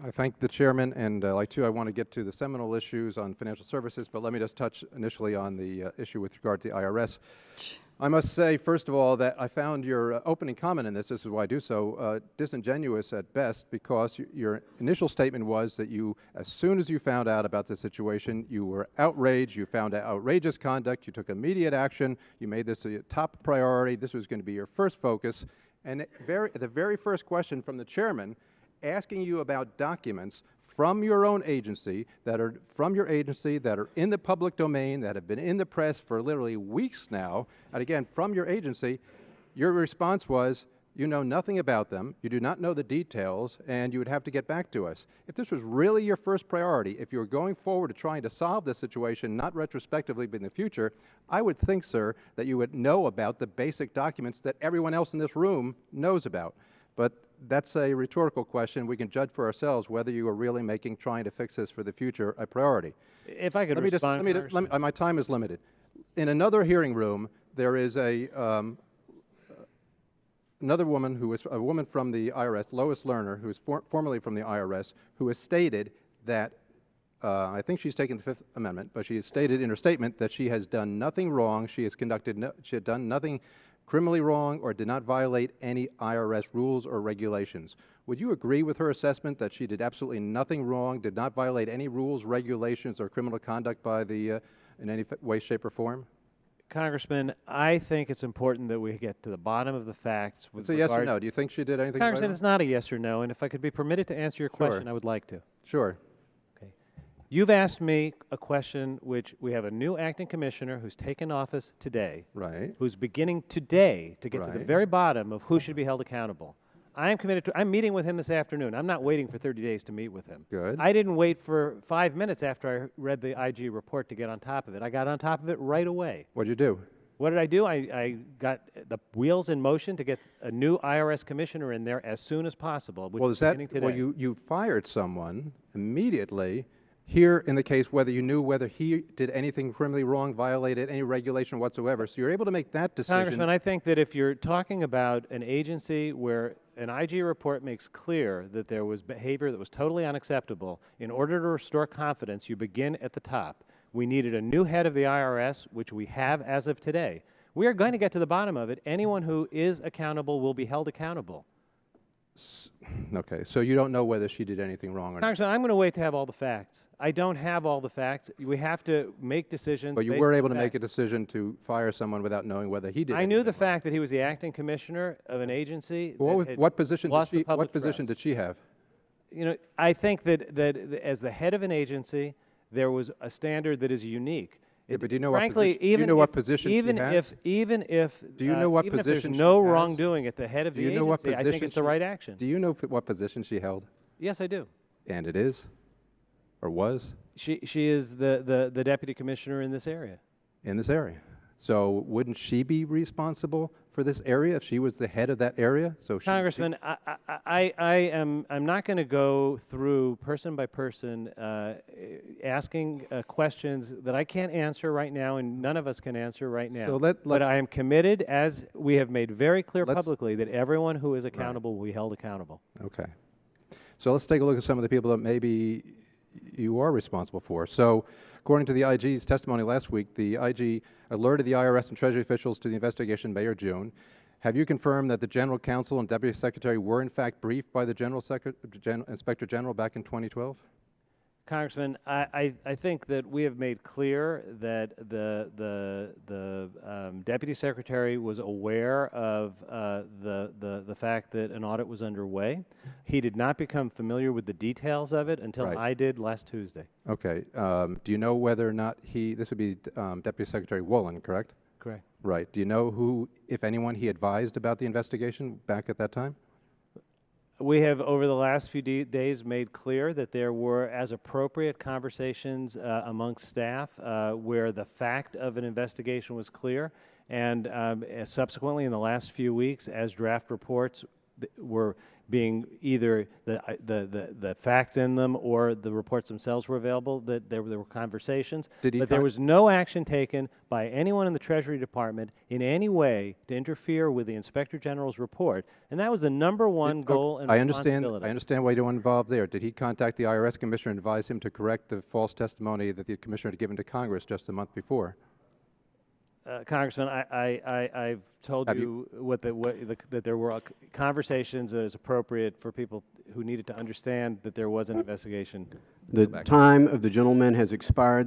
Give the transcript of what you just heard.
I thank the chairman, and like too, I want to get to the seminal issues on financial services, but let me just touch initially on the issue with regard to the IRS. I must say, first of all, that I found your opening comment in this is why I do so, disingenuous at best, because your initial statement was that you, as soon as you found out about the situation, you were outraged, you found outrageous conduct, you took immediate action, you made this a top priority, this was going to be your first focus, and the very first question from the chairman asking you about documents from your own agency that are in the public domain, that have been in the press for literally weeks now, and again, from your agency, your response was, you know nothing about them, you do not know the details, and you would have to get back to us. If this was really your first priority, if you were going forward to trying to solve this situation, not retrospectively but in the future, I would think, sir, that you would know about the basic documents that everyone else in this room knows about. But that's a rhetorical question. We can judge for ourselves whether you are really trying to fix this for the future a priority. If I could respond, my time is limited. In another hearing room, there is another woman who is a woman from the IRS, Lois Lerner, who is formerly from the IRS, who has stated that, I think she's taken the Fifth Amendment, but she has stated in her statement that she has done nothing wrong, she had done nothing criminally wrong or did not violate any IRS rules or regulations. Would you agree with her assessment that she did absolutely nothing wrong, did not violate any rules, regulations, or criminal conduct by the, in any way, shape, or form? Congressman, I think it's important that we get to the bottom of the facts. It's a yes or no. Do you think she did anything? Congressman, it's not a yes or no, and if I could be permitted to answer your question, I would like to. Sure. Okay. You've asked me a question which we have a new acting commissioner who's taken office today. Right. Who's beginning today to get to the very bottom of who should be held accountable. I'm committed to, I'm meeting with him this afternoon. I'm not waiting for 30 days to meet with him. Good. I didn't wait for 5 minutes after I read the IG report to get on top of it. I got on top of it right away. What did you do? What did I do? I got the wheels in motion to get a new IRS commissioner in there as soon as possible, which is beginning today. Well, you fired someone immediately. Here in the case, whether you knew whether he did anything criminally wrong, violated any regulation whatsoever. So you're able to make that decision. Congressman, I think that if you're talking about an agency where an IG report makes clear that there was behavior that was totally unacceptable, in order to restore confidence, you begin at the top. We needed a new head of the IRS, which we have as of today. We are going to get to the bottom of it. Anyone who is accountable will be held accountable. Okay, so you don't know whether she did anything wrong or not. Congressman, I'm going to wait to have all the facts. I don't have all the facts. We have to make decisions. But you were able to make a decision to fire someone without knowing whether he did. I knew the fact that he was the acting commissioner of an agency. Well, what position did she have? You know, I think that as the head of an agency, there was a standard that is unique. Yeah, but do you know frankly, what position she had? Even if there's no wrongdoing at the head of the agency, I think it's the right action. Do you know what position she held? Yes, I do. And it is, or was? She is the deputy commissioner in this area. In this area. So wouldn't she be responsible for this area if she was the head of that area? So Congressman, I'm not going to go through person by person asking questions that I can't answer right now and none of us can answer right now. So but I am committed, as we have made very clear publicly, that everyone who is accountable will be held accountable. Okay. So let's take a look at some of the people that maybe you are responsible for. So according to the IG's testimony last week, the IG alerted the IRS and Treasury officials to the investigation in May or June. Have you confirmed that the General Counsel and Deputy Secretary were in fact briefed by the Inspector General back in 2012? Congressman, I think that we have made clear that the Deputy Secretary was aware of the fact that an audit was underway. He did not become familiar with the details of it until I did last Tuesday. Okay. Do you know whether or not this would be Deputy Secretary Wolin, correct? Correct. Right. Do you know who, if anyone, he advised about the investigation back at that time? We have, over the last few days, made clear that there were, as appropriate, conversations amongst staff where the fact of an investigation was clear, and subsequently in the last few weeks, as draft reports were being either the facts in them or the reports themselves were available, that there were conversations. Did he but there was no action taken by anyone in the Treasury Department in any way to interfere with the Inspector General's report, and that was the #1 goal and responsibility. I understand why you don't involve there. Did he contact the IRS commissioner and advise him to correct the false testimony that the commissioner had given to Congress just a month before? Congressman, I've told you that there were conversations that is appropriate for people who needed to understand that there was an investigation. The time of the gentleman has expired.